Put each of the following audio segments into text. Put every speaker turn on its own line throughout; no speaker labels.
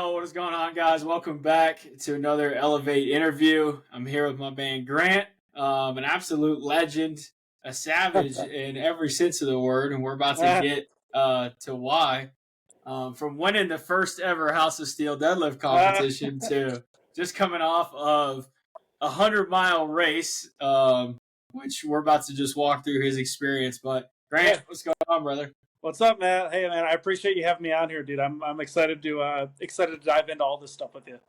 Oh, what is going on, guys? Welcome back to another Elevate interview. I'm here with my man Grant, an absolute legend, a savage in every sense of the word, and we're about to get to why. From winning the first ever House of Steel deadlift competition to just coming off of a 100-mile race, which we're about to just walk through his experience. But Grant, what's going on, brother?
What's up, Matt? Hey, man, I appreciate you having me on here, dude. I'm excited to dive into all this stuff with you.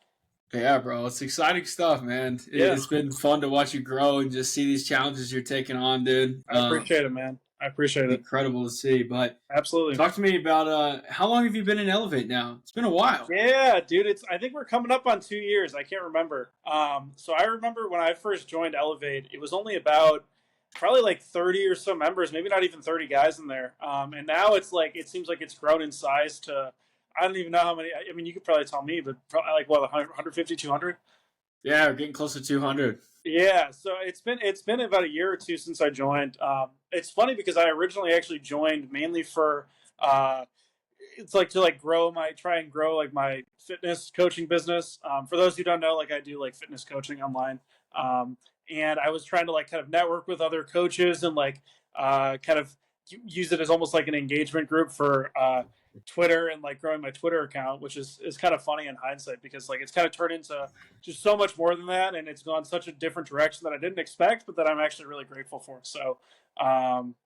Yeah, bro, it's exciting stuff, man.
Yeah,
It's been fun to watch you grow and just see these challenges you're taking on, dude.
I appreciate it, man. I appreciate it.
Incredible to see. But
Absolutely.
talk to me about how long have you been in Elevate now? It's been a while.
Yeah, dude. I think we're coming up on 2 years. I can't remember. So I remember when I first joined Elevate, it was only about probably like 30 or so members, maybe not even 30 guys in there. And now it seems like it's grown in size to I don't even know how many. I mean, you could probably tell me, but probably like what 150, 200.
Yeah, we're getting close to 200.
Yeah, so it's been about a year or two since I joined. It's funny because I originally actually joined mainly for uh, it's like to like try and grow like my fitness coaching business. For those who don't know, like I do like fitness coaching online, and I was trying to like kind of network with other coaches and like kind of use it as almost like an engagement group for Twitter and like growing my Twitter account, which is kind of funny in hindsight because like it's kind of turned into just so much more than that, and it's gone such a different direction that I didn't expect, but that I'm actually really grateful for. So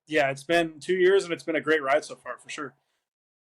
yeah, it's been 2 years and it's been a great ride so far for sure.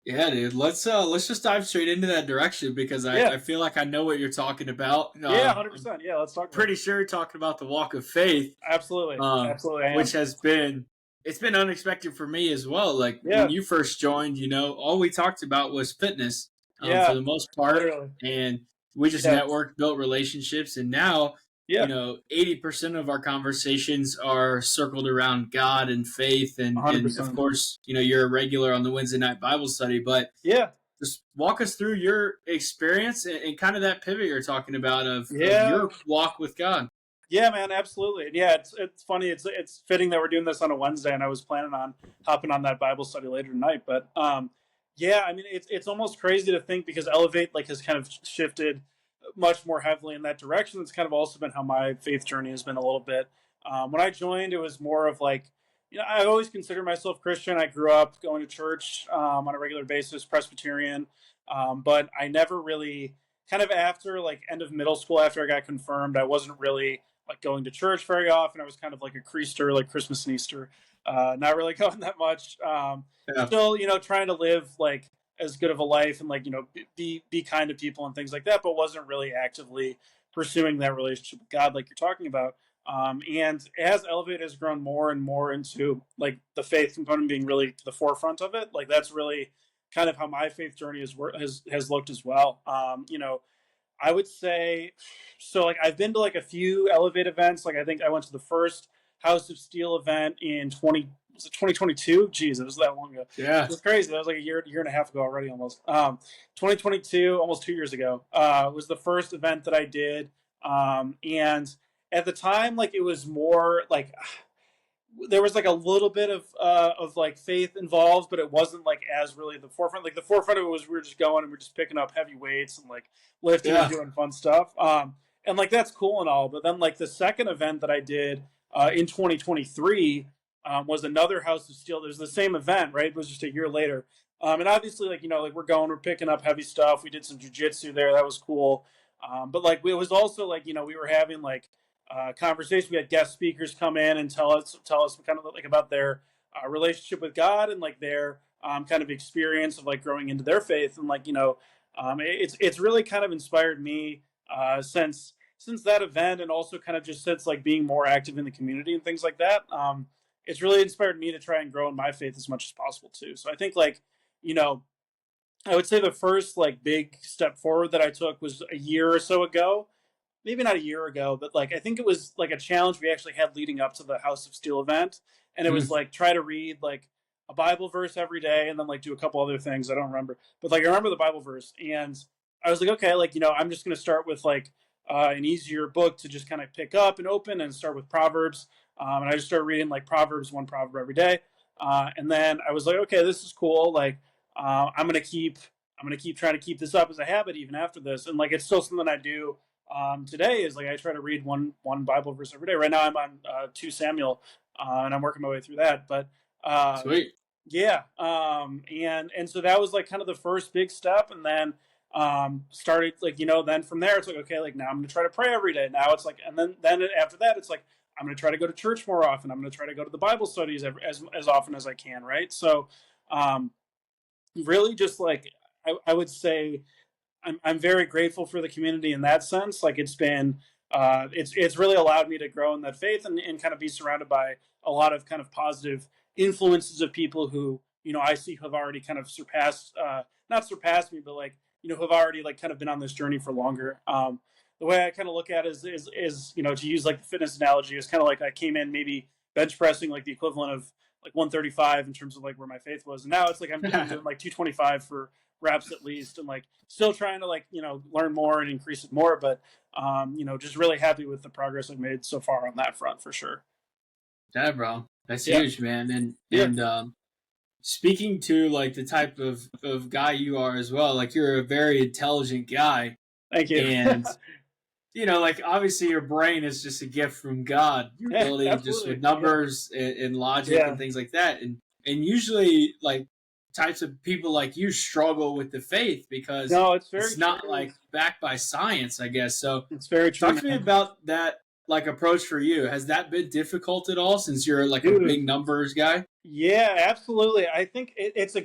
Yeah, dude. Let's just dive straight into that direction because
Yeah,
I feel like I know what you're talking about.
yeah,
I'm
100%. Yeah, let's talk about it.
pretty sure you're talking about the walk of faith,
Absolutely, absolutely, I
which
am.
has been it's been unexpected for me as well. Like when
Yeah,
you first joined, all we talked about was fitness for
yeah,
the most part,
literally.
and we just
Yeah,
networked, built relationships, and now
yeah,
80% of our conversations are circled around God and faith, and of
100%.
course, you're a regular on the Wednesday night Bible study, but
Yeah,
just walk us through your experience and kind of that pivot you're talking about of
yeah,
your walk with God.
yeah, man, absolutely. Yeah, it's funny. It's fitting that we're doing this on a Wednesday, and I was planning on hopping on that Bible study later tonight. But yeah, I mean, it's almost crazy to think because Elevate like has kind of shifted much more heavily in that direction. It's kind of also been how my faith journey has been a little bit. When I joined, it was more of like, I always consider myself Christian. I grew up going to church on a regular basis, Presbyterian, but I never really kind of after like end of middle school after I got confirmed, I wasn't really like going to church very often. I was kind of like a creaster, like Christmas and Easter, not really going that much.
Yeah.
Still, trying to live like as good of a life and like be kind to people and things like that, but wasn't really actively pursuing that relationship with God like you're talking about. And as Elevate has grown more and more into like the faith component being really to the forefront of it, like that's really kind of how my faith journey has looked as well. I would say so. Like I've been to like a few Elevate events. Like I think I went to the first House of Steel event in 2022. Jeez, it was that long ago.
Yeah.
It was crazy. That was like a year and a half ago already, almost. 2022, almost 2 years ago, was the first event that I did. And at the time, like it was more like there was like a little bit of like faith involved, but it wasn't like as really the forefront. Like the forefront of it was we were just going and we are just picking up heavy weights and like lifting and
Yeah.
doing fun stuff. And like that's cool and all, but then like the second event that I did in 2023 was another House of Steel. There's the same event, right? It was just a year later. And obviously, like like we're picking up heavy stuff. We did some jujitsu there, that was cool. But like it was also like we were having like conversation. We had guest speakers come in and tell us kind of like about their relationship with God and like their kind of experience of like growing into their faith and like it's really kind of inspired me since that event and also kind of just since like being more active in the community and things like that. It's really inspired me to try and grow in my faith as much as possible too. So I think like you know I would say the first like big step forward that I took was a year or so ago, maybe not a year ago, but like I think it was like a challenge we actually had leading up to the House of Steel event, and it was
Mm.
like try to read like a Bible verse every day, and then like do a couple other things I don't remember, but like I remember the Bible verse, and I was like, okay, like I'm just gonna start with like an easier book to just kind of pick up and open, and start with Proverbs, and I just started reading like Proverbs, one proverb every day, and then I was like, okay, this is cool, like I'm gonna keep I'm going to keep trying to keep this up as a habit even after this. And like, it's still something I do today is like, I try to read one Bible verse every day. Right now I'm on 2 Samuel and I'm working my way through that. But
Sweet.
yeah. And so that was like kind of the first big step. And then started like, then from there, it's like, okay, like now I'm going to try to pray every day. Now it's like, and then after that, it's like, I'm going to try to go to church more often. I'm going to try to go to the Bible studies as often as I can. Right. So, really just like, I would say I'm very grateful for the community in that sense. Like it's been, it's really allowed me to grow in that faith and kind of be surrounded by a lot of kind of positive influences of people who, I see have already kind of surpassed, not surpassed me, but like, who have already like kind of been on this journey for longer. The way I kind of look at it is, to use like the fitness analogy, is kind of like I came in maybe bench pressing like the equivalent of like 135 in terms of like where my faith was. And now it's like I'm doing like 225 for reps at least, and like still trying to like learn more and increase it more, but just really happy with the progress I've made so far on that front for sure.
Yeah, bro, that's
Yeah.
huge, man. And
Yeah.
speaking to like the type of guy you are as well, like you're a very intelligent guy,
Thank you.
and like obviously your brain is just a gift from God. Your
Yeah,
ability just with
absolutely. Yeah.
numbers and logic
Yeah.
and things like that, and usually like types of people like you struggle with the faith because
No, it's very
it's not
true.
like backed by science, I guess. So
It's very true,
talk to me
man.
about that like approach for you. Has that been difficult at all since you're like a
Dude.
big numbers guy?
Yeah, absolutely. I think it's a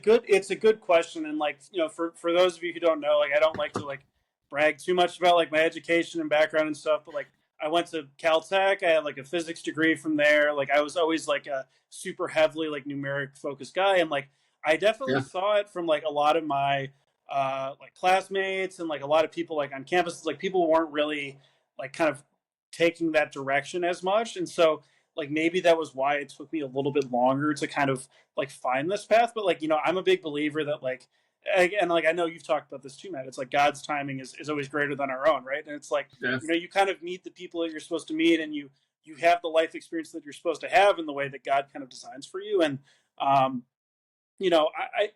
good question, and like for those of you who don't know, like I don't like to like brag too much about like my education and background and stuff, but like I went to Caltech. I had like a physics degree from there. Like I was always like a super heavily like numeric focused guy, and like I definitely
Yeah.
saw it from like a lot of my like classmates and like a lot of people like on campus. Like people weren't really like kind of taking that direction as much, and so like maybe that was why it took me a little bit longer to kind of like find this path. But like I'm a big believer that like, and like I know you've talked about this too, Matt, it's like God's timing is always greater than our own, right? And it's like
Yeah.
you kind of meet the people that you're supposed to meet, and you have the life experience that you're supposed to have in the way that God kind of designs for you. And um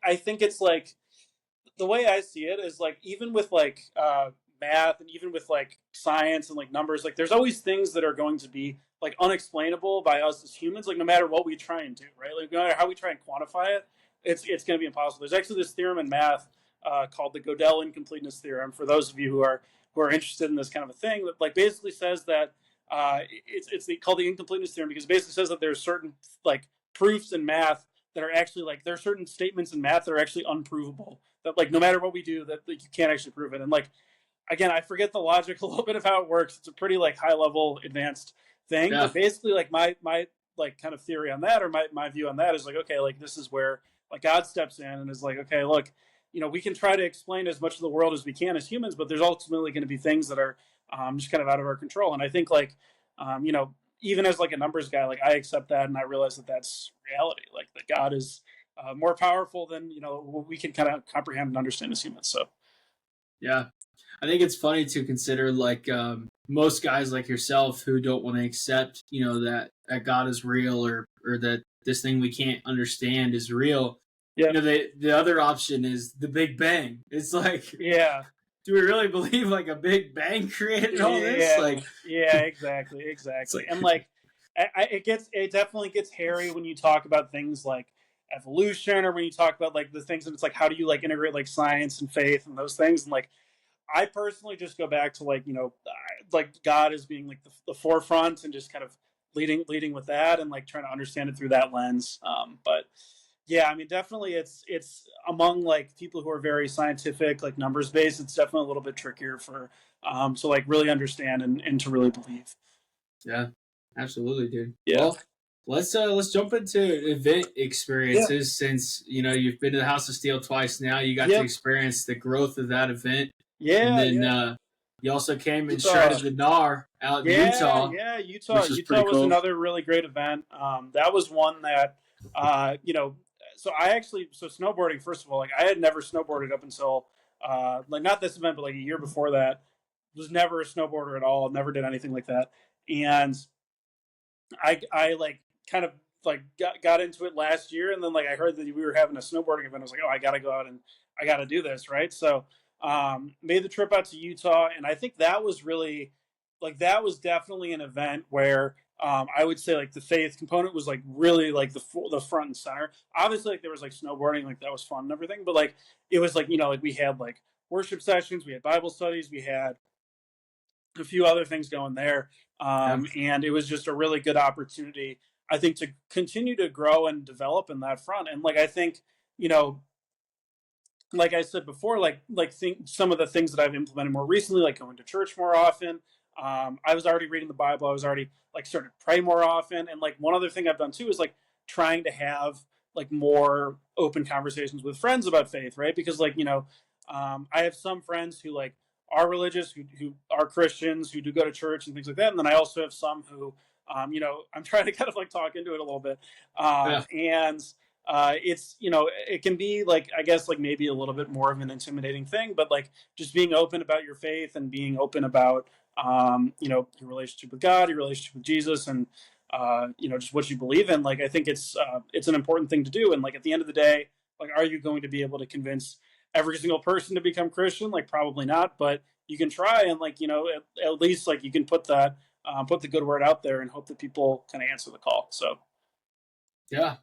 I think it's like the way I see it is like even with like math and even with like science and like numbers, like there's always things that are going to be like unexplainable by us as humans, like no matter what we try and do, right? Like no matter how we try and quantify it, it's going to be impossible. There's actually this theorem in math called the Gödel incompleteness theorem. For those of you who are interested in this kind of a thing, that like basically says that called the incompleteness theorem because it basically says that there's certain like proofs in math that are actually like there are certain statements in math that are actually unprovable, that like no matter what we do that like, you can't actually prove it. And like again, I forget the logic a little bit of how it works. It's a pretty like high level advanced thing,
Yeah.
but basically like my like kind of theory on that, or my view on that is like, okay, like this is where like God steps in and is like, okay, look, we can try to explain as much of the world as we can as humans, but there's ultimately going to be things that are just kind of out of our control. And I think like even as like a numbers guy, like I accept that and I realize that that's reality. Like that God is more powerful than what we can kind of comprehend and understand as humans. So
Yeah. I think it's funny to consider like most guys like yourself who don't want to accept, that God is real or that this thing we can't understand is real.
yeah,
The other option is the Big Bang. It's like,
yeah.
do we really believe like a Big Bang created all this?
Yeah,
Like,
yeah, exactly,
it's
exactly.
like,
And like, it definitely gets hairy when you talk about things like evolution, or when you talk about like the things, and it's like, how do you like integrate like science and faith and those things? And like, I personally just go back to like like God as being like the forefront and just kind of leading with that and like trying to understand it through that lens. But yeah, I mean, definitely it's among like people who are very scientific, like numbers based. It's definitely a little bit trickier for to like really understand and to really believe.
yeah, absolutely, dude.
Yeah,
Well, let's jump into event
yeah,
experiences since you've been to the House of Steel twice now. You got to
yep,
experience the growth of that event, and
yeah,
then
yeah.
you also came and
Utah.
shredded the gnar out in
Yeah,
Utah,
yeah, Utah.
which was pretty
Utah was
cool.
another really great event. That was one that, so so snowboarding. First of all, like I had never snowboarded up until, like not this event, but like a year before that. Was never a snowboarder at all. Never did anything like that. And I like kind of like got into it last year, and then like I heard that we were having a snowboarding event. I was like, oh, I got to go out and I got to do this, right? So made the trip out to Utah, and I think that was really like that was definitely an event where I would say like the faith component was like really like the front and center. Obviously, like there was like snowboarding, like that was fun and everything, but like it was like like we had like worship sessions, we had Bible studies, we had a few other things going there,
Yeah.
and it was just a really good opportunity, I think, to continue to grow and develop in that front. And like I think you know like I said before, think some of the things that I've implemented more recently, like going to church more often. I was already reading the Bible. I was already like started to pray more often. And like one other thing I've done too is like trying to have like more open conversations with friends about faith, right? Because I have some friends who like are religious, who are Christians, who do go to church and things like that. And then I also have some who, I'm trying to kind of like talk into it a little bit,
Yeah.
and it's it can be like I guess like maybe a little bit more of an intimidating thing, but like just being open about your faith and being open about your relationship with God, your relationship with Jesus, and just what you believe in. Like I think it's an important thing to do. And like at the end of the day, like are you going to be able to convince every single person to become Christian? Like probably not, but you can try, and like at least like you can put the good word out there and hope that people kind of answer the call. So
Yeah.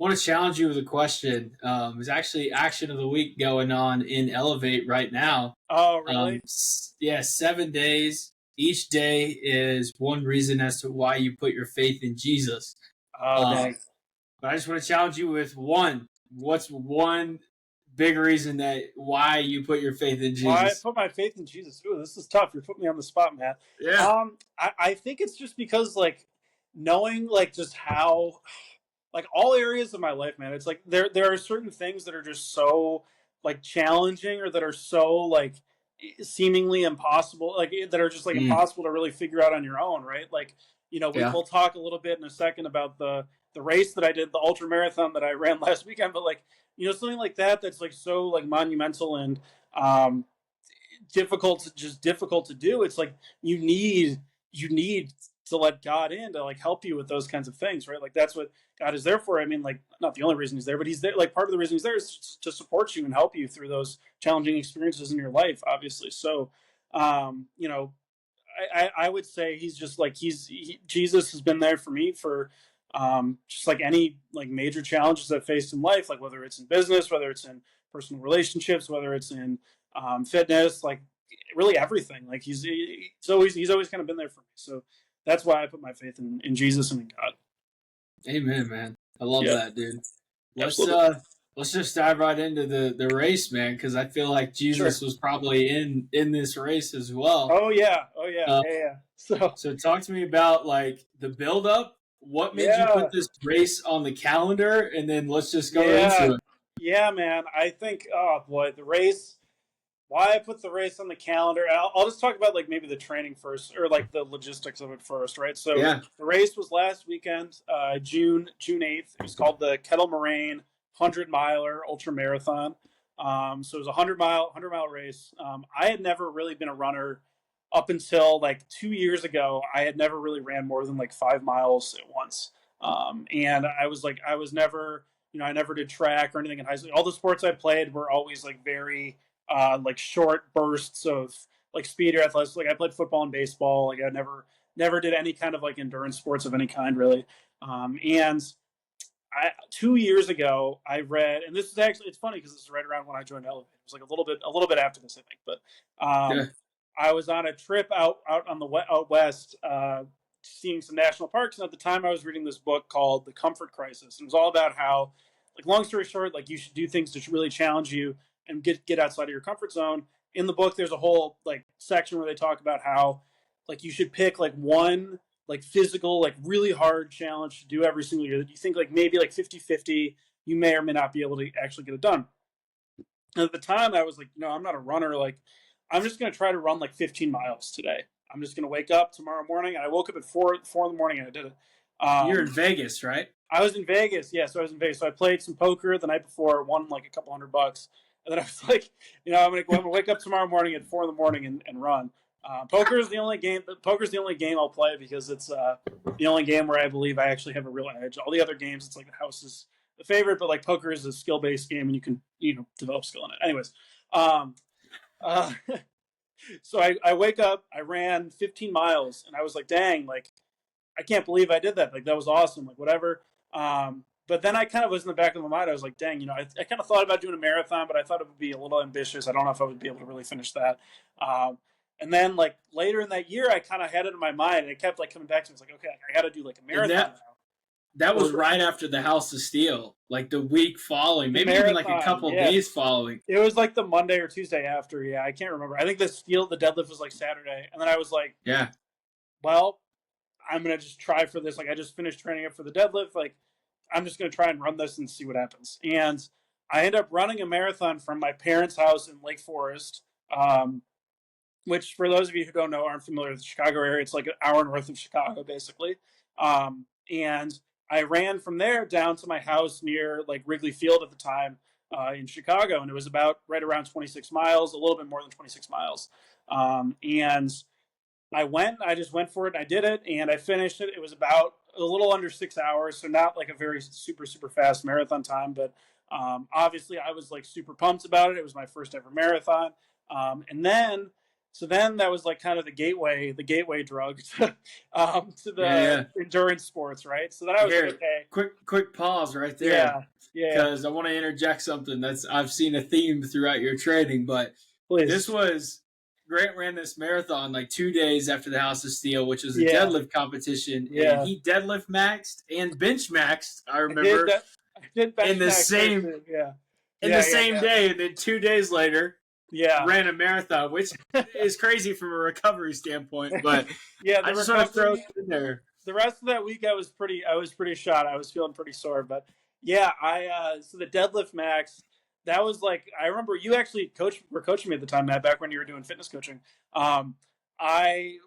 I want to challenge you with a question. There's actually action of the week going on in Elevate right now.
oh really?
Yeah, 7 days. Each day is one reason as to why you put your faith in Jesus.
Oh
Um,
dang.
but I just want to challenge you with one. What's one big reason that why you put your faith in
Why I
Jesus?
put my faith in Jesus? Ooh, this is tough. You're putting me on the spot, Matt.
Yeah.
I think it's just because like knowing like just how like all areas of my life, man. It's like there are certain things that are just so like challenging or that are so like seemingly impossible, like that are just like
Mm,
impossible to really figure out on your own, right? Like
yeah.
we'll talk a little bit in a second about the race that I did, the ultra marathon that I ran last weekend, but like something like that that's like so like monumental and um difficult to do. It's like you need to let God in to like help you with those kinds of things, right? Like that's what God is there for. I mean, like not the only reason he's there, but he's there. Like part of the reason he's there is to support you and help you through those challenging experiences in your life, obviously. So, um, you know, I would say he's just like Jesus has been there for me for just like any like major challenges I've faced in life, like whether it's in business, whether it's in personal relationships, whether it's in fitness, like really everything. Like he's always kind of been there for me. So that's why I put my faith in Jesus and in God.
Amen, man. I love
Yeah,
that, dude. Let's
absolutely.
uh let's just dive right into the race, man, because I feel like
Sure.
Jesus was probably in this race as well.
Oh yeah. Oh yeah.
Uh,
Yeah. Yeah. So
so talk to me about like the build up. What made you put
yeah.
this race on the calendar, and then let's just go
Yeah.
into it.
Yeah, man. I think, oh boy, the race. Why I put the race on the calendar. I'll just talk about like maybe the training first, or like the logistics of it first, right? So
Yeah,
the race was last weekend, June 8th. It was called the Kettle Moraine 100 miler ultra marathon. So it was a 100 mile race. I had never really been a runner up until like 2 years ago. I had never really ran more than like 5 miles at once. And I was never, I never did track or anything in high school. All the sports I played were always like very like short bursts of like speed or athletics. Like I played football and baseball. Like I never did any kind of like endurance sports of any kind really. And 2 years ago I read, and this is actually it's funny because this is right around when I joined Elevate. It was like a little bit after this I think, but
yeah,
I was on a trip out on the out west. Seeing some national parks, and at the time I was reading this book called The Comfort Crisis. And it was all about how, like, long story short, like you should do things to really challenge you and get outside of your comfort zone. In the book, there's a whole like section where they talk about how like you should pick like one like physical like really hard challenge to do every single year that you think like maybe like 50-50 you may or may not be able to actually get it done. And at the time, I was like, I'm not a runner. Like, I'm just going to try to run like 15 miles today. I'm just going to wake up tomorrow morning. And I woke up at four in the morning and I did it.
you're in Vegas, right?
I was in Vegas. Yeah, so I was in Vegas. So I played some poker the night before, won like a couple $100. And then I was like, I'm gonna wake up tomorrow morning at 4 in the morning and run. Poker is the only game. Poker's the only game I'll play because it's the only game where I believe I actually have a real edge. All the other games, it's like the house is the favorite, but like poker is a skill based game and you can develop skill in it. Anyways, um, uh, so I wake up, I ran 15 miles, and I was like, dang, like I can't believe I did that. Like that was awesome. Like whatever. But then I kind of was in the back of my mind. I was like, dang, I kind of thought about doing a marathon, but I thought it would be a little ambitious. I don't know if I would be able to really finish that. And then like later in that year, I kind of had it in my mind, and it kept like coming back to me. It's like, okay, I got to do like a marathon now.
That was right after the House of Steel, like the week following, maybe even like a couple days following.
It was like the Monday or Tuesday after. Yeah, I can't remember. I think the deadlift was like Saturday, and then I was like,
yeah,
well, I'm gonna just try for this. Like I just finished training up for the deadlift. Like I'm just gonna try and run this and see what happens. And I ended up running a marathon from my parents' house in Lake Forest, which for those of you who don't know, aren't familiar with the Chicago area, it's like an hour north of Chicago, basically. And I ran from there down to my house near like Wrigley Field at the time in Chicago, and it was about right around 26 miles, a little bit more than 26 miles. And I just went for it, and I did it, and I finished it. It was about a little under 6 hours, so not like a very super, super fast marathon time, but obviously I was like super pumped about it. It was my first ever marathon. So then that was like kind of the gateway drug to the endurance sports, right? So then I was like, okay.
Quick pause right there. Yeah. Because I want to interject something I've seen a theme throughout your training, but this was Grant ran this marathon like 2 days after the House of Steel, which was a deadlift competition. Yeah. And he deadlift maxed and bench maxed, I remember.
I did bench
in the same day, and then 2 days later, ran a marathon, which is crazy from a recovery standpoint. But I just want to throw it in there.
The rest of that week, I was pretty shot. I was feeling pretty sore, but so the deadlift max. That was like, I remember you actually were coaching me at the time, Matt, back when you were doing fitness coaching. But my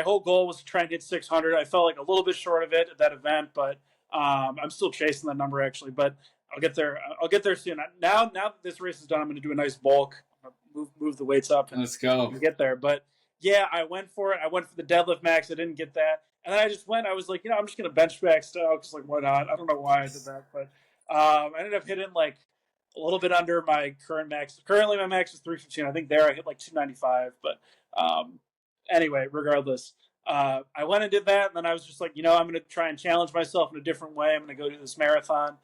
whole goal was to try and hit 600. I felt like a little bit short of it at that event, but I'm still chasing that number actually. But I'll get there. I'll get there soon. Now that this race is done, I'm going to do a nice bulk, move the weights up, and
let's go
get there. But yeah, I went for it. I went for the deadlift max. I didn't get that, and then I just went. I was like, I'm just going to bench max still because like why not? I don't know why I did that, but I ended up hitting like a little bit under my current max. Currently, my max is 315. I think there I hit like 295. But anyway, regardless, I went and did that. And then I was just like, I'm going to try and challenge myself in a different way. I'm going to go do this marathon.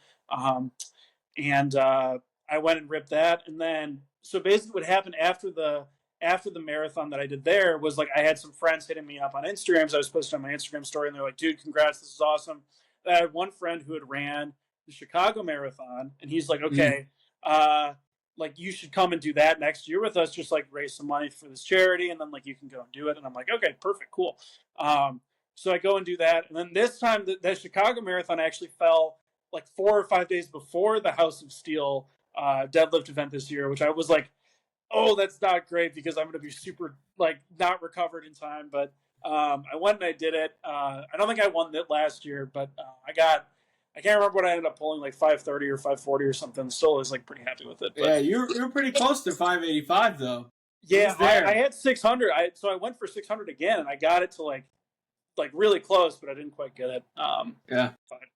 And I went and ripped that. And then, so basically what happened after the marathon that I did there was like I had some friends hitting me up on Instagram. So I was posting on my Instagram story, and they're like, dude, congrats. This is awesome. I had one friend who had ran the Chicago Marathon, and he's like, okay, like you should come and do that next year with us, just like raise some money for this charity, and then like you can go and do it. And I'm like, okay, perfect, cool. So I go and do that, and then this time the Chicago Marathon actually fell like 4 or 5 days before the House of Steel deadlift event this year, which I was like, oh, that's not great because I'm going to be super like not recovered in time. But I went and I did it. I don't think I won that last year, but I can't remember what I ended up pulling, like 530 or 540 or something. Still was like pretty happy with it. But,
yeah, you're pretty close to 585 though.
Yeah, I had 600. So I went for 600 again, and I got it to like really close, but I didn't quite get it. But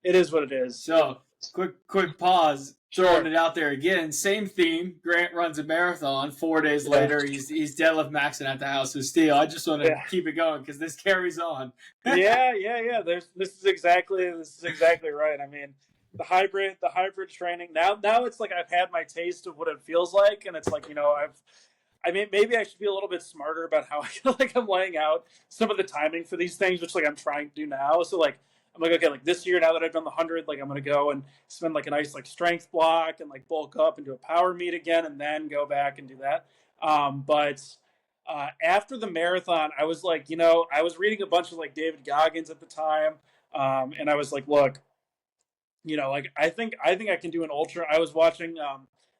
it is what it is.
So quick pause. Throwing it out there again. Same theme. Grant runs a marathon. 4 days later, he's deadlift maxing at the House of Steel. I just want to keep it going because this carries on.
yeah. This is exactly right. I mean, the hybrid training. Now it's like I've had my taste of what it feels like, and it's like maybe I should be a little bit smarter about how I feel like I'm laying out some of the timing for these things, which like I'm trying to do now. So like I'm like, okay, like this year, now that I've done the 100, like I'm going to go and spend like a nice like strength block and like bulk up and do a power meet again, and then go back and do that. But after the marathon, I was like, I was reading a bunch of like David Goggins at the time. And I was like, look, like I think I can do an ultra. I was watching,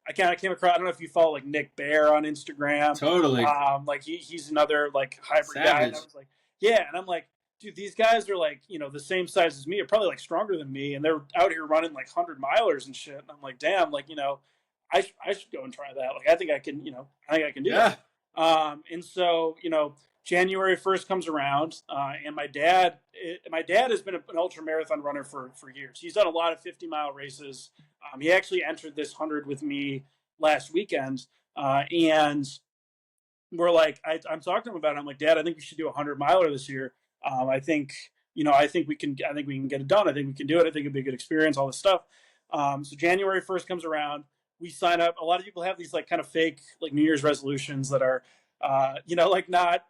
I came across, I don't know if you follow like Nick Bear on Instagram.
Totally.
Like he's another like hybrid guy. And I was like, yeah. And I'm like, dude, these guys are like, the same size as me, or probably like stronger than me, and they're out here running like 100-milers and shit. And I'm like, damn, like, I should go and try that. Like, I think I can, do that. And so, January 1st comes around, and my dad has been an ultra marathon runner for years. He's done a lot of 50-mile races. He actually entered this 100 with me last weekend, and we're like, I'm talking to him about it. I'm like, Dad, I think we should do a 100-miler this year. I think, I think we can get it done. I think we can do it. I think it'd be a good experience, all this stuff. So January 1st comes around. We sign up. A lot of people have these like kind of fake like New Year's resolutions that are, like not,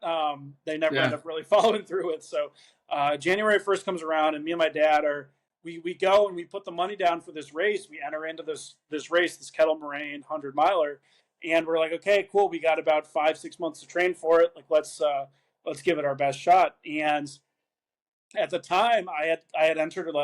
they never end up really following through with. So January 1st comes around, and me and my dad we go and we put the money down for this race. We enter into this race, this Kettle Moraine 100-miler. And we're like, okay, cool. We got about 5-6 months to train for it. Like, let's give it our best shot. And at the time, I had entered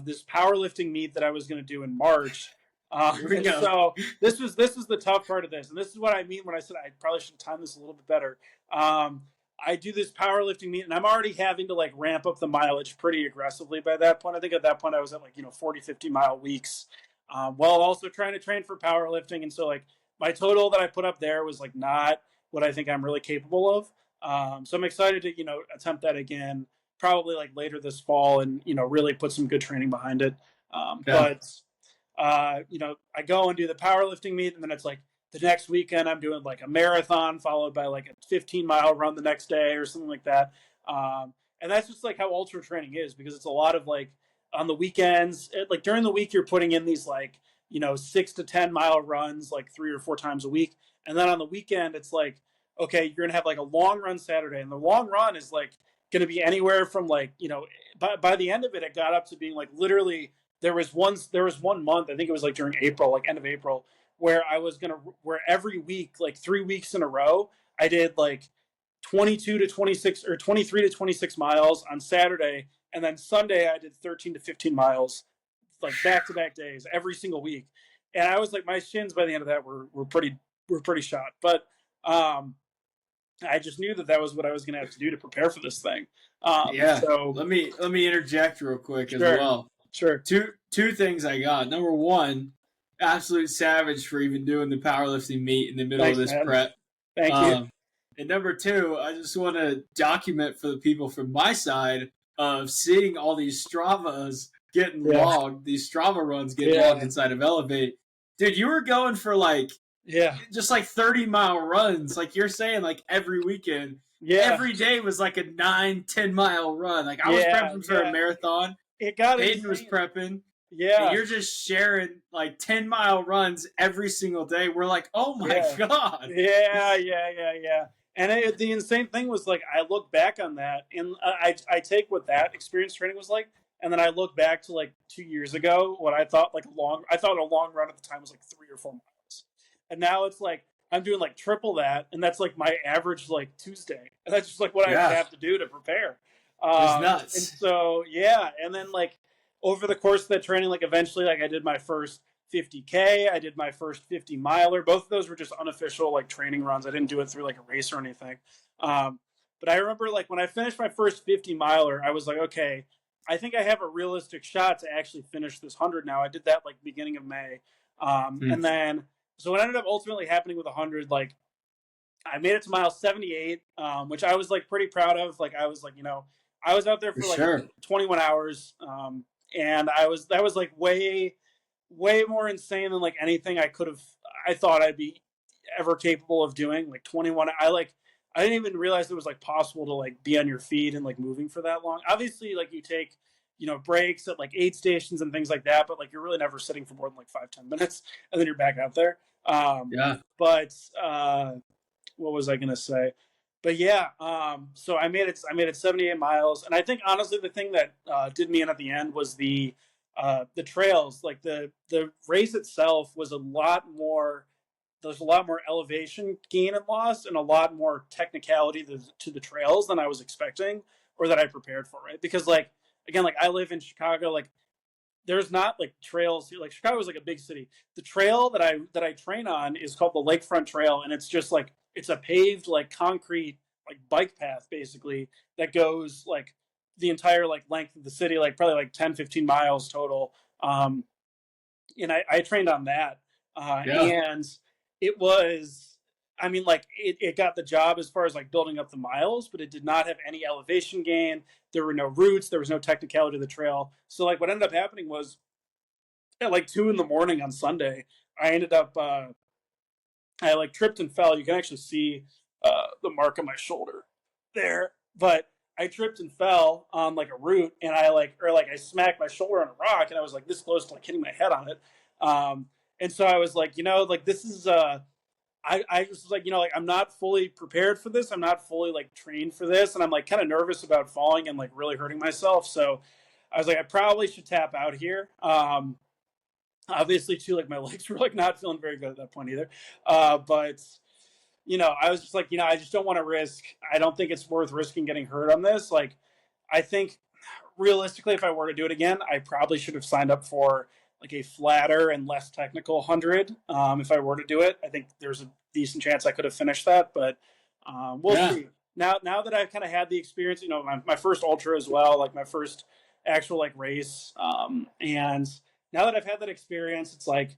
this powerlifting meet that I was going to do in March. So this was the tough part of this, and this is what I mean when I said I probably should have timed this a little bit better. I do this powerlifting meet, and I'm already having to like ramp up the mileage pretty aggressively by that point. I think at that point I was at like 40-50 mile weeks, while also trying to train for powerlifting, and so like my total that I put up there was like not what I think I'm really capable of. So I'm excited to attempt that again, probably like later this fall, and really put some good training behind it. But I go and do the powerlifting meet, and then it's like the next weekend I'm doing like a marathon followed by like a 15-mile run the next day or something like that. And that's just like how ultra training is, because it's a lot of like on the weekends, like during the week you're putting in these like 6 to 10-mile runs like 3 or 4 times a week, and then on the weekend it's like, okay, you're gonna have like a long run Saturday, and the long run is like going to be anywhere from like by the end of it got up to being like literally there was one month, I think it was like during April, like end of April, where where every week, like 3 weeks in a row, I did like 22 to 26 or 23 to 26 miles on Saturday, and then Sunday I did 13 to 15 miles, like back to back days every single week. And I was like, my shins by the end of that were pretty shot, but I just knew that was what I was going to have to do to prepare for this thing.
So let me interject real quick as well.
Sure.
Two things I got. Number one, absolute savage for even doing the powerlifting meet in the middle of this prep.
Thank you.
And number two, I just want to document for the people from my side of seeing all these Stravas getting logged, these Strava runs getting logged inside of Elevate. Dude, you were going for like just like 30-mile runs, like you're saying, like every weekend. Every day was like a 9-10-mile run. Like I was prepping for a marathon. Hayden was prepping. And you're just sharing like 10-mile runs every single day. We're like, oh my God.
Yeah. And the insane thing was like, I look back on that, and I take what that experience training was like, and then I look back to like 2 years ago, what I thought a long run at the time was like 3 or 4 miles. And now it's like, I'm doing like triple that, and that's like my average like Tuesday. And that's just like what I have to do to prepare.
It's nuts.
And so, and then like over the course of that training, like eventually like I did my first 50K, I did my first 50-miler. Both of those were just unofficial like training runs. I didn't do it through like a race or anything. But I remember like when I finished my first 50-miler, I was like, okay, I think I have a realistic shot to actually finish this 100 now. I did that like beginning of May. And then, so what ended up ultimately happening with 100, like I made it to mile 78, which I was like pretty proud of. Like I was like, I was out there for like 21 hours. And that was like way more insane than like anything I thought I'd be ever capable of doing. Like 21, I didn't even realize it was like possible to like be on your feet and like moving for that long. Obviously, like you take, breaks at like aid stations and things like that, but like you're really never sitting for more than like 5-10 minutes, and then you're back out there. But what was I gonna say? But so I made it 78 miles, and I think honestly the thing that did me in at the end was the trails. Like the race itself was there's a lot more elevation gain and loss, and a lot more technicality to the trails than I was expecting or that I prepared for. Right, because like again, like I live in Chicago, like there's not like trails. Like Chicago is like a big city. The trail that I train on is called the Lakefront Trail, and it's just like it's a paved like concrete like bike path basically that goes like the entire like length of the city, like probably like 10-15 miles total. And I trained on that, and it was I mean, like it got the job as far as like building up the miles, but it did not have any elevation gain. There were no routes. There was no technicality of the trail. So like what ended up happening was at like 2 a.m. on Sunday, I ended up I like tripped and fell. You can actually see the mark on my shoulder there, but I tripped and fell on like a root, and I smacked my shoulder on a rock, and I was like this close to like hitting my head on it. And so I was like, like this is I just was like, like I'm not fully prepared for this. I'm not fully like trained for this, and I'm like kind of nervous about falling and like really hurting myself. So I was like, I probably should tap out here. Obviously, too, like my legs were like not feeling very good at that point either. But I was just like, I just don't want to risk. I don't think it's worth risking getting hurt on this. Like, I think realistically, if I were to do it again, I probably should have signed up for like a flatter and less technical 100. If I were to do it, I think there's a decent chance I could have finished that, but we'll see. Now that I've kind of had the experience, my first ultra as well, like my first actual like race, and now that I've had that experience, it's like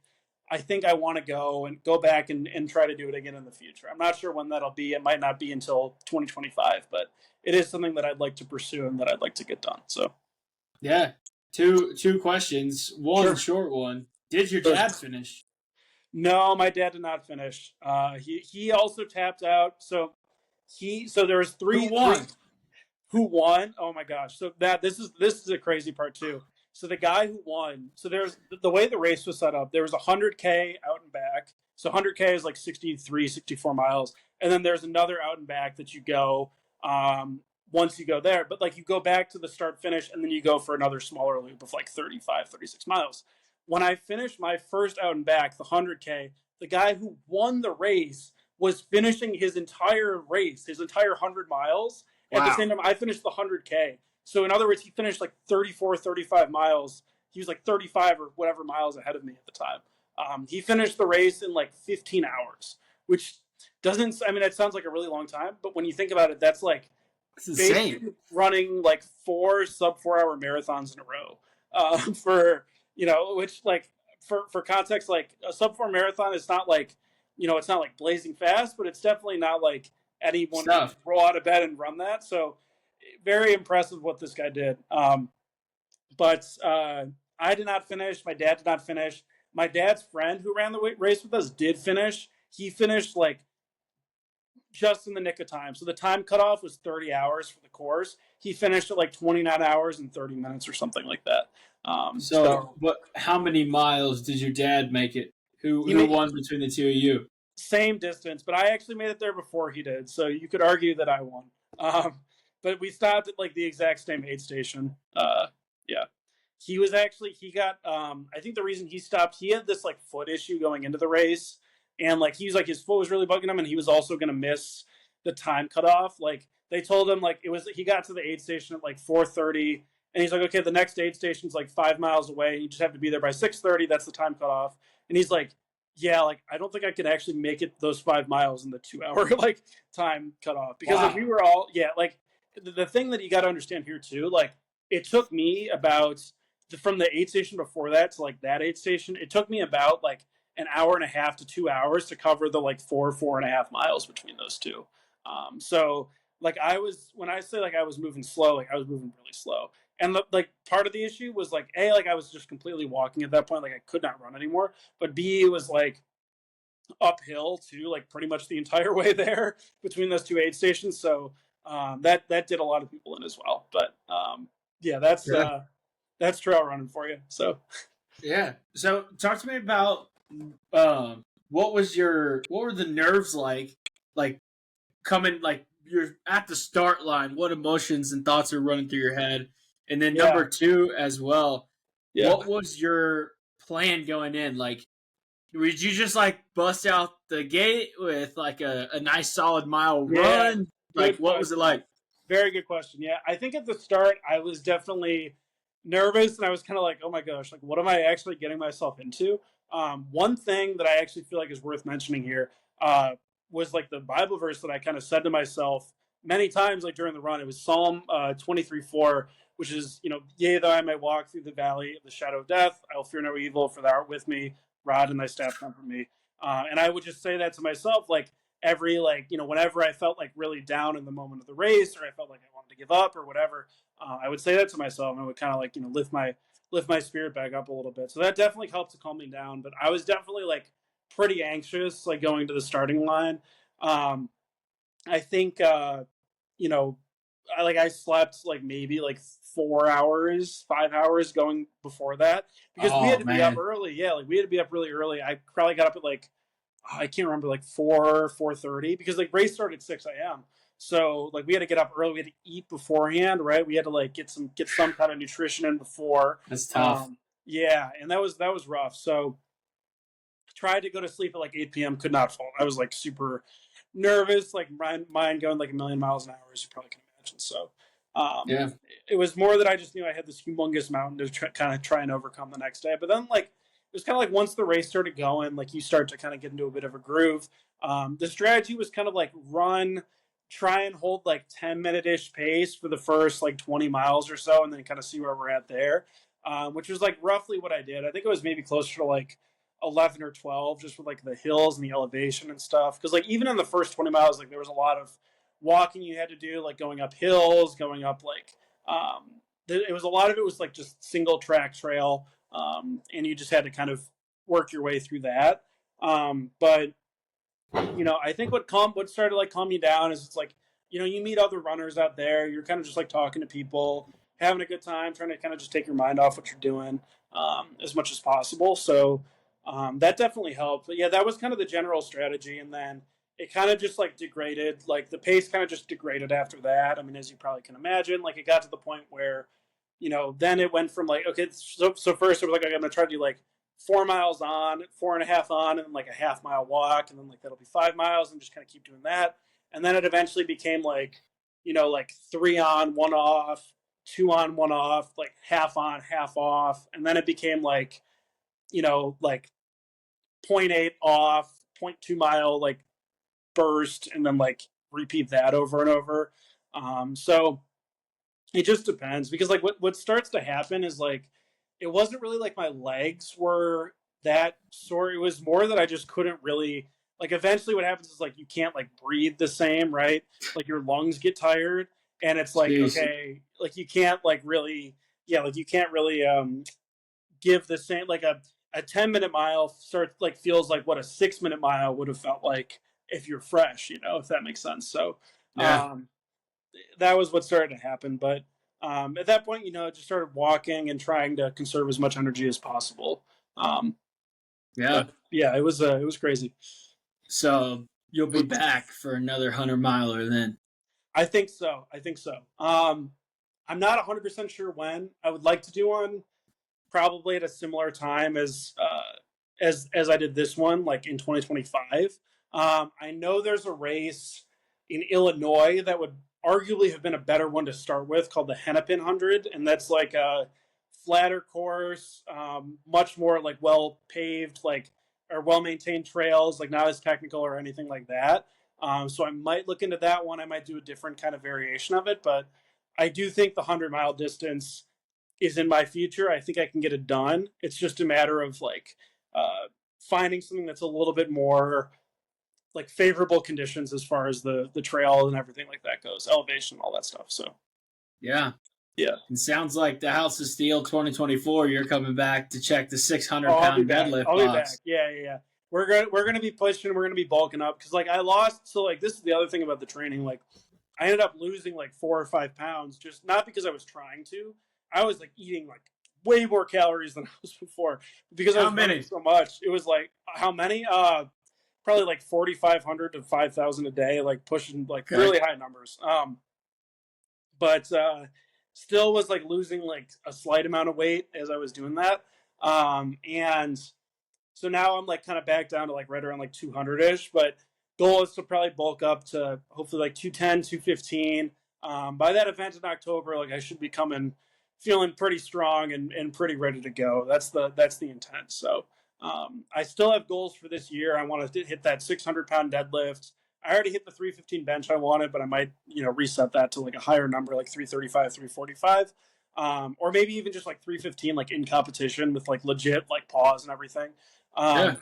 I think I want to go back and try to do it again in the future. I'm not sure when that'll be. It might not be until 2025, but it is something that I'd like to pursue and that I'd like to get done. So,
yeah, two questions. One short one. Did your dad finish?
No, my dad did not finish. He also tapped out. So there was three.
Who won?
Who won? Oh my gosh! So this is a crazy part too. So the guy who won. So there's the way the race was set up. There was 100K out and back. So 100K is like 63, 64 miles, and then there's another out and back that you go once you go there. But like you go back to the start finish, and then you go for another smaller loop of like 35, 36 miles. When I finished my first out and back, the 100K, the guy who won the race was finishing his entire race, his entire 100 miles. Wow. At the same time, I finished the 100K. So in other words, he finished like 34, 35 miles. He was like 35 or whatever miles ahead of me at the time. He finished the race in like 15 hours, which doesn't, I mean, it sounds like a really long time, but when you think about it, that's like basically running like 4 sub-4-hour marathons in a row for, which like for context, like a sub-4 marathon is not like, it's not like blazing fast, but it's definitely not like anyone can roll out of bed and run that. So very impressive what this guy did. But I did not finish. My dad did not finish. My dad's friend who ran the race with us did finish. He finished like just in the nick of time. So the time cutoff was 30 hours for the course. He finished at like 29 hours and 30 minutes or something like that.
But how many miles did your dad make it? Who won between the two of you?
Same distance, but I actually made it there before he did. So you could argue that I won. But we stopped at like the exact same aid station. Yeah. He got, I think the reason he stopped, he had this like foot issue going into the race. And like, he was like, his foot was really bugging him. And he was also going to miss the time cutoff. Like they told him like, he got to the aid station at like 4:30. And he's like, okay, the next aid station's like 5 miles away. You just have to be there by 6:30. That's the time cutoff. And he's like, yeah, like I don't think I could actually make it those 5 miles in the 2-hour like time cutoff because like we were all like the thing that you got to understand here too, like it took me about from the aid station before that to like that aid station, it took me about like an hour and a half to 2 hours to cover the like 4.5 miles between those two. So like when I say like I was moving slow, like I was moving really slow. And like part of the issue was like A, like I was just completely walking at that point, like I could not run anymore. But B, it was like uphill too, like pretty much the entire way there between those two aid stations. So that did a lot of people in as well. But that's trail running for you. So
yeah. So talk to me about what were the nerves like coming, like you're at the start line, what emotions and thoughts are running through your head? And then number 2 as well, what was your plan going in? Like, would you just like bust out the gate with like a nice solid mile run? Like, what was it like?
Very good question. Yeah, I think at the start I was definitely nervous and I was kind of like, oh my gosh, like what am I actually getting myself into? One thing that I actually feel like is worth mentioning here was like the Bible verse that I kind of said to myself many times, like during the run. It was Psalm 23:4, which is, yea, though I may walk through the valley of the shadow of death, I will fear no evil, for thou art with me, rod and thy staff comfort me. And I would just say that to myself, like every like, whenever I felt like really down in the moment of the race, or I felt like I wanted to give up or whatever, I would say that to myself, and I would kind of like, lift my spirit back up a little bit. So that definitely helped to calm me down. But I was definitely like pretty anxious, like going to the starting line. Um, I think, you know, I slept like maybe like 4 hours, 5 hours going before that, because we had
Oh
to be up
man,
early. Yeah, like we had to be up really early. I probably got up at like, I can't remember, like 4:30, because like race started at 6 a.m. So like we had to get up early. We had to eat beforehand, right? We had to like get some kind of nutrition in before.
that's tough.
Yeah, and that was rough. So tried to go to sleep at like 8 p.m. Could not fall. I was like super nervous, like mind going like a million miles an hour, as you probably can imagine. So um,
Yeah,
it was more that I just knew I had this humongous mountain to kind of try and overcome the next day. But then like it was kind of like once the race started going, like you start to kind of get into a bit of a groove. The strategy was kind of like try and hold like 10-minute ish pace for the first like 20 miles or so, and then kind of see where we're at there, which was like roughly what I did. I think it was maybe closer to like 11 or 12, just with like the hills and the elevation and stuff, because like even in the first 20 miles, like there was a lot of walking you had to do, like going up hills, going up like it was a lot of it was like just single track trail, and you just had to kind of work your way through that. But I think what started to like calm me down is it's like, you meet other runners out there. You're kind of just like talking to people, having a good time, trying to kind of just take your mind off what you're doing, as much as possible. So that definitely helped. But yeah, that was kind of the general strategy. And then it kind of just like degraded, like the pace kind of just degraded after that. I mean, as you probably can imagine, like it got to the point where, then it went from like, okay, so first it was like, okay, I'm going to try to do like 4 miles on, 4.5 on, and then like a half-mile walk, and then like that'll be 5 miles, and just kind of keep doing that. And then it eventually became like, like 3 on, 1 off, 2 on, 1 off, like half on, half off, and then it became like, like point 0.8 off, 0.2 mile like burst, and then like repeat that over and over. So it just depends, because like what starts to happen is like it wasn't really like my legs were that sore. It was more that I just couldn't really, like, eventually what happens is like you can't like breathe the same, right? Like your lungs get tired, and it's like,
jeez.
okay, like you can't like really, yeah, like you can't really give the same, like a 10-minute mile starts like feels like what a 6-minute mile would have felt like if you're fresh, if that makes sense. So
Yeah,
um that was what started to happen. But at that point, just started walking and trying to conserve as much energy as possible. Um,
yeah.
but yeah, it was crazy.
So you'll be back for another 100 miler then.
I think so. I think so. I'm not 100% sure when. I would like to do one probably at a similar time as I did this one, like in 2025. I know there's a race in Illinois that would arguably have been a better one to start with, called the Hennepin 100, and that's like a flatter course, much more like well paved, like, or well maintained trails, like not as technical or anything like that. So I might look into that one. I might do a different kind of variation of it, but I do think the 100-mile distance is in my future. I think I can get it done. It's just a matter of like finding something that's a little bit more like favorable conditions as far as the trail and everything like that goes, elevation, all that stuff. So
Yeah.
yeah.
It sounds like the House of Steel 2024. You're coming back to check the 600
Oh, I'll be
pound
back.
deadlift
I'll be back.
box.
Yeah, yeah, yeah. We're gonna be pushing. We're gonna be bulking up, because like I lost. So like this is the other thing about the training. Like I ended up losing like 4 or 5 pounds, just not because I was trying to. I was like eating like way more calories than I was before, because I
How
was running
many?
so much. It was like how many? Probably like 4,500 to 5,000 a day, like pushing like
Okay.
really high numbers. But still was like losing like a slight amount of weight as I was doing that. And so now I'm like kind of back down to like right around like 200-ish, but goal is to probably bulk up to hopefully like 210, 215. By that event in October, like I should be coming feeling pretty strong and pretty ready to go. That's the intent. So I still have goals for this year. I want to hit that 600-pound deadlift. I already hit the 315 bench I wanted, but I might, reset that to like a higher number, like 335, 345. Or maybe even just like 315, like in competition with like legit like pause and everything.
Yeah.
Um,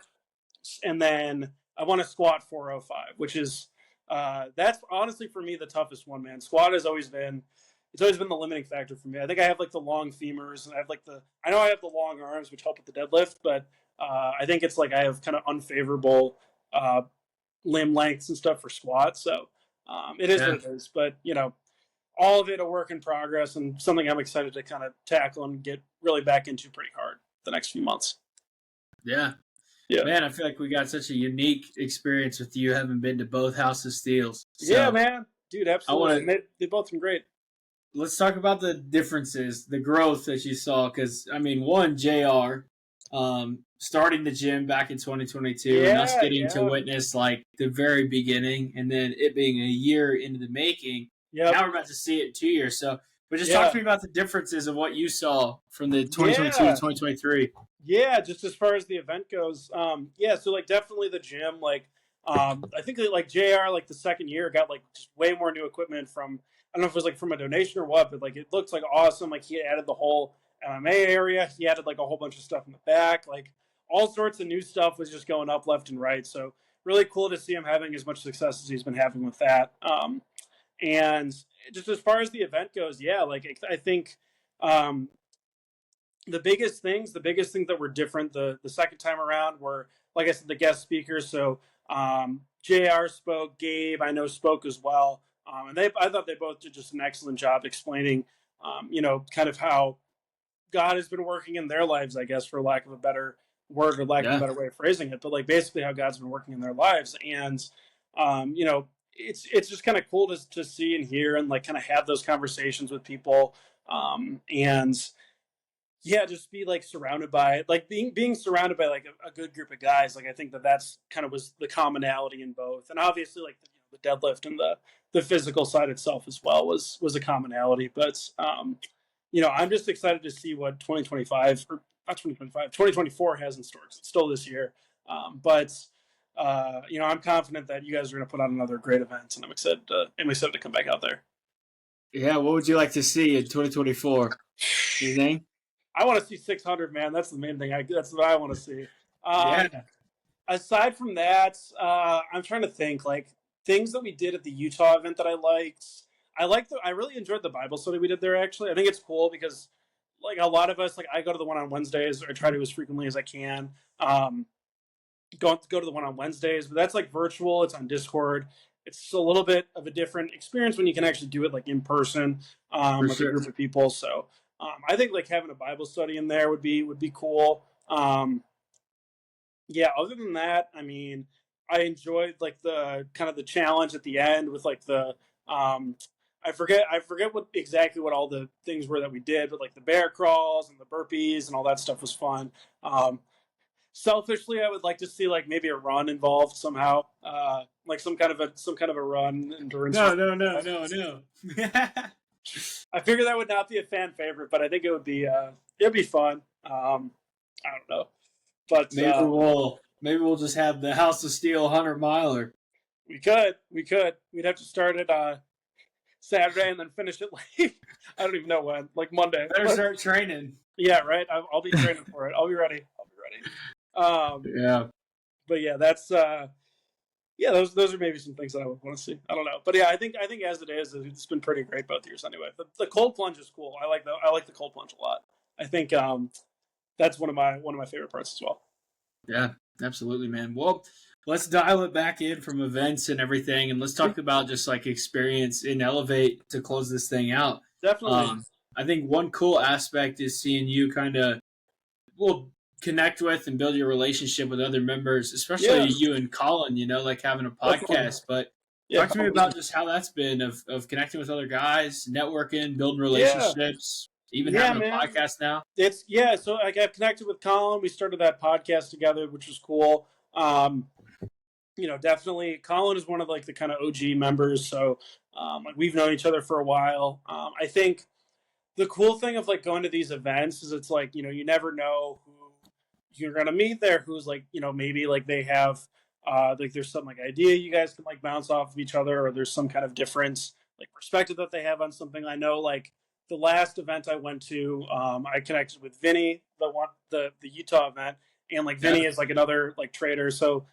and then I won a squat 405, which is that's honestly for me the toughest one, man. Squat has always been it's always been the limiting factor for me. I think I have like the long femurs and I have like I know I have the long arms which help with the deadlift, but I think it's like I have kind of unfavorable uh, limb lengths and stuff for squats. So it is
Yeah.
what it is. But all of it a work in progress and something I'm excited to kind of tackle and get really back into pretty hard the next few months.
Yeah.
Yeah.
Man, I feel like we got such a unique experience with you having been to both House of Steels.
Yeah,
So
man. Dude,
I want
absolutely.
to
They both been great.
let's talk about the differences, the growth that you saw. Because I mean, one Jr. Starting the gym back in 2022, and us
Yeah,
getting to
yeah.
witness like the very beginning, and then it being a year into the making.
Yep.
Now we're about to see it in 2 years. So, but just talk
Yeah.
to me about the differences of what you saw from the 2022 to
Yeah.
2023.
Yeah, just as far as the event goes, yeah, so like definitely the gym, like I think that, like JR, like the second year got like just way more new equipment from I don't know if it was like from a donation or what, but like it looks like awesome. Like he added the whole MMA area, he added like a whole bunch of stuff in the back, like all sorts of new stuff was just going up left and right. So really cool to see him having as much success as he's been having with that. And just as far as the event goes, yeah, like I think um, the biggest things that were different the second time around were, like I said, the guest speakers. So Jr. spoke, Gabe I know spoke as well, and I thought they both did just an excellent job explaining, kind of how God has been working in their lives, I guess, for lack of a better word or lack of a
Yeah,
better way of phrasing it, but like basically how God's been working in their lives, and it's just kind of cool to see and hear and like kind of have those conversations with people, and yeah, just be like surrounded by like being surrounded by like a good group of guys. Like I think that's kind of was the commonality in both, and obviously like the deadlift and the physical side itself as well was a commonality. But I'm just excited to see what 2025 or not 2025 2024 has in store. It's still this year, but I'm confident that you guys are going to put on another great event, and I'm excited to come back out there.
yeah. What would you like to see in 2024? Anything?
I want to see 600, man. That's the main thing. That's what I want to see.
Yeah,
Aside from that, I'm trying to think like things that we did at the Utah event that I liked. I really enjoyed the Bible study we did there. Actually, I think it's cool because like a lot of us, like I go to the one on Wednesdays, or I try to as frequently as I can. Go to the one on Wednesdays, but that's like virtual. It's on Discord. It's a little bit of a different experience when you can actually do it like in person,
for
with a
sure.
group of people. So I think like having a Bible study in there would be cool. Yeah, other than that, I mean, I enjoyed like the kind of the challenge at the end with like the I forget what all the things were that we did, but like the bear crawls and the burpees and all that stuff was fun. Um, Selfishly, I would like to see like maybe a run involved somehow, like some kind of a run endurance
No,
run.
no, no, no, no.
I figure that would not be a fan favorite, but I think it'd be fun. I don't know, but
Maybe we'll just have the House of Steel 100 miler.
we'd have to start it Saturday and then finish it like I don't even know when, like Monday.
Better start training.
Yeah, right. I'll be training for it. I'll be ready.
Yeah,
But yeah, that's yeah, those are maybe some things that I would want to see. I don't know, but yeah, I think as it is, it's been pretty great both years anyway. The cold plunge is cool. I like the cold plunge a lot. I think that's one of my favorite parts as well.
yeah, absolutely, man. Well, let's dial it back in from events and everything, and let's talk about just like experience in Elevate to close this thing out.
Definitely.
Um, I think one cool aspect is seeing you kind of well connect with and build your relationship with other members, especially
Yeah,
you and Colin. Like having a
definitely.
podcast. But
Yeah,
talk to me about just how that's been of connecting with other guys, networking, building
yeah,
relationships, even
yeah,
having a
man.
podcast now.
It's yeah. So like I've connected with Colin. We started that podcast together, which was cool. Definitely Colin is one of like the kind of OG members. So like we've known each other for a while. I think the cool thing of like going to these events is it's like you never know who you're gonna meet there. Who's like maybe like they have like there's some like idea you guys can like bounce off of each other, or there's some kind of difference like perspective that they have on something. I know like the last event I went to, I connected with Vinny, the Utah event, and like
Yeah,
Vinny is like another like trader. So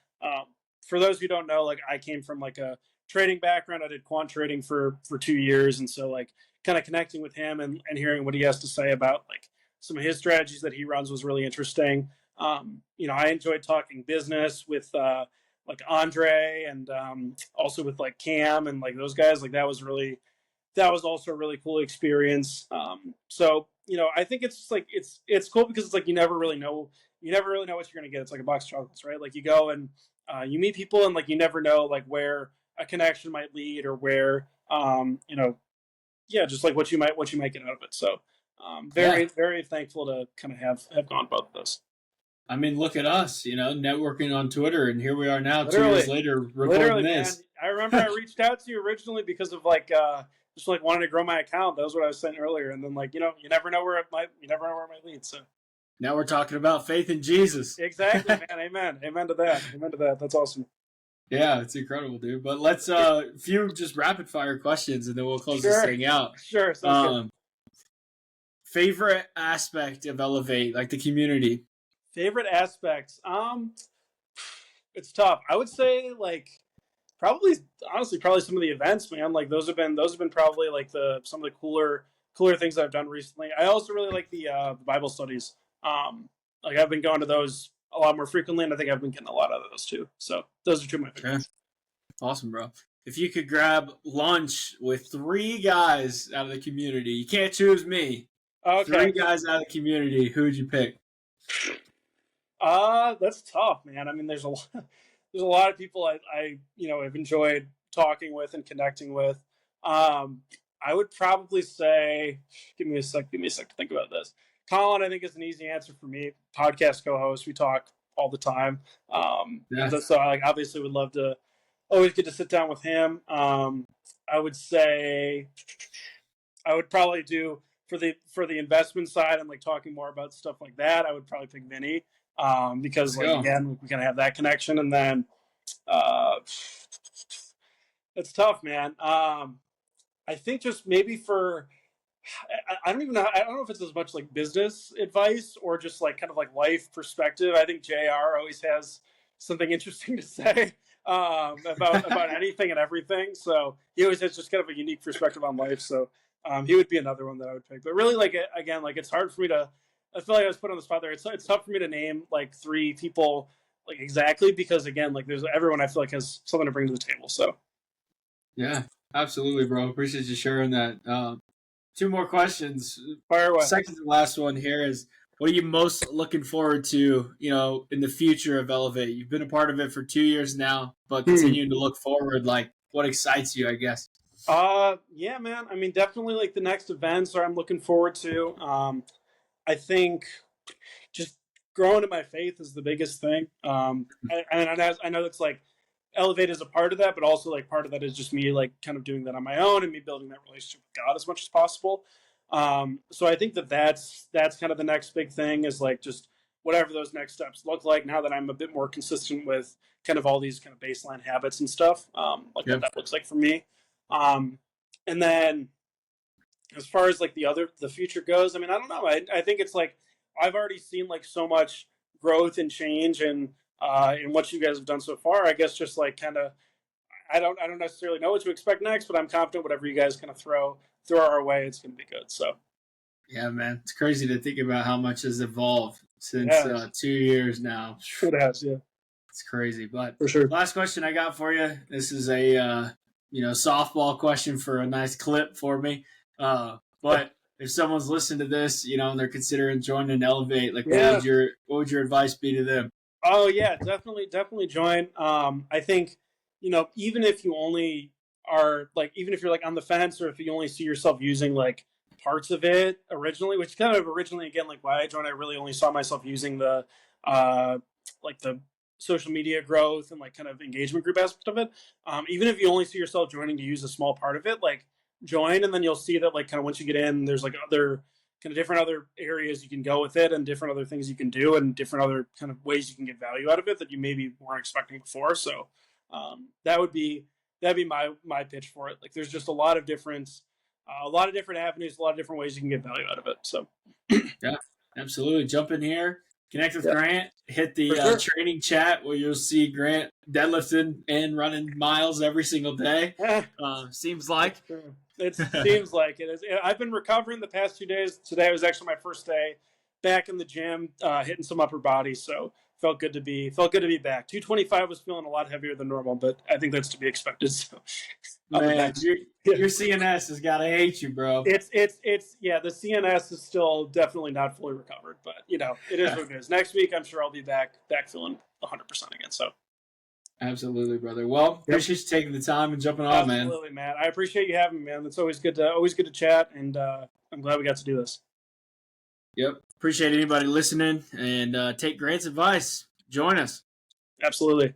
for those who don't know, like I came from like a trading background. I did quant trading for 2 years, and so like kind of connecting with him and hearing what he has to say about like some of his strategies that he runs was really interesting. I enjoyed talking business with like Andre and also with like Cam and like those guys. Like that was also a really cool experience. So I think it's just like it's cool because it's like you never really know what you're gonna get. It's like a box of chocolates, right? Like you go and you meet people and like you never know like where a connection might lead or where yeah, just like what you might get out of it. So very thankful to kind of have gone both of those.
I mean, look at us, networking on Twitter, and here we are now, 2 years
Literally,
later, recording
literally, man.
this.
I remember I reached out to you originally because of like just like wanting to grow my account. That was what I was saying earlier. And then like you never know where you never know where it might lead. So
Now we're talking about faith in Jesus.
exactly, man. Amen. Amen to that. Amen to that. That's awesome.
Yeah, it's incredible, dude. But let's few just rapid fire questions, and then we'll close this
Sure.
thing out.
Sure. Sounds good.
Favorite aspect of Elevate, like the community?
Favorite aspects. It's tough. I would say like probably honestly probably some of the events, man. Like those have been probably like some of the cooler things I've done recently. I also really like the Bible studies. Like I've been going to those a lot more frequently, and I think I've been getting a lot out of those too. So those are two of my favorites.
Awesome, bro. If you could grab lunch with 3 guys out of the community, you can't choose me.
Okay.
3 guys out of the community, who would you pick?
That's tough, man. I mean, there's a lot of people I have enjoyed talking with and connecting with. I would probably say, give me a sec to think about this. Colin, I think is an easy answer for me. Podcast co-host, we talk all the time. So I like obviously would love to always get to sit down with him. I would say I would probably do for the investment side and like talking more about stuff like that. I would probably pick Vinny because like again we kind of have that connection, and then it's tough, man. I think just maybe for I don't even know. I don't know if it's as much like business advice or just like kind of like life perspective. I think JR always has something interesting to say about anything and everything. So he always has just kind of a unique perspective on life. So he would be another one that I would pick. But really, like again, like it's hard for me to. I feel like I was put on the spot there. It's tough for me to name like 3 people like exactly because again, like there's everyone I feel like has something to bring to the table. So
yeah, absolutely, bro. Appreciate you sharing that. 2 more questions.
Fire away.
Second to last one here is, what are you most looking forward to, in the future of Elevate? You've been a part of it for 2 years now, but continuing to look forward, like what excites you, I guess?
Yeah, man. I mean, definitely like the next events I'm looking forward to. I think just growing in my faith is the biggest thing. And I know it's like Elevate is a part of that, but also like part of that is just me like kind of doing that on my own and me building that relationship with God as much as possible. So I think that's kind of the next big thing is like just whatever those next steps look like now that I'm a bit more consistent with kind of all these kind of baseline habits and stuff, what that looks like for me. And then as far as like the future goes, I mean, I don't know. I think it's like I've already seen like so much growth and change and in what you guys have done so far. I guess just like kind of I don't necessarily know what to expect next, but I'm confident whatever you guys kind of throw our way, it's going to be good. So
yeah, man, it's crazy to think about how much has evolved since 2 years now.
It has, yeah.
It's crazy, but
for sure.
Last question I got for you. This is a softball question for a nice clip for me. But if someone's listening to this, and they're considering joining Elevate, like what would your advice be to them?
Oh yeah, definitely join. I think, even if you only are like, even if you're like on the fence or if you only see yourself using like parts of it originally, which kind of originally again, like why I joined, I really only saw myself using the like the social media growth and like kind of engagement group aspect of it. Even if you only see yourself joining to use a small part of it, like join, and then you'll see that like kind of once you get in, there's like other kind of different other areas you can go with it and different other things you can do and different other kind of ways you can get value out of it that you maybe weren't expecting before. So that'd be my pitch for it. Like there's just a lot of different avenues, a lot of different ways you can get value out of it. So
yeah, absolutely. Jump in here. connect with Grant. Hit the
sure.
training chat where you'll see Grant deadlifting and running miles every single day. Seems like.
It seems like it is. I've been recovering the past 2 days. Today was actually my first day back in the gym, hitting some upper body. So felt good to be back. 225 was feeling a lot heavier than normal, but I think that's to be expected. So,
man, your CNS has got to hate you, bro.
It's yeah. The CNS is still definitely not fully recovered, but it is what it is. Next week, I'm sure I'll be back feeling 100% again. So.
Absolutely, brother. Well, appreciate you taking the time and jumping on, man.
Absolutely, Matt. I appreciate you having me, man. It's always good to chat, and I'm glad we got to do this.
Yep. Appreciate anybody listening, and take Grant's advice. Join us.
Absolutely.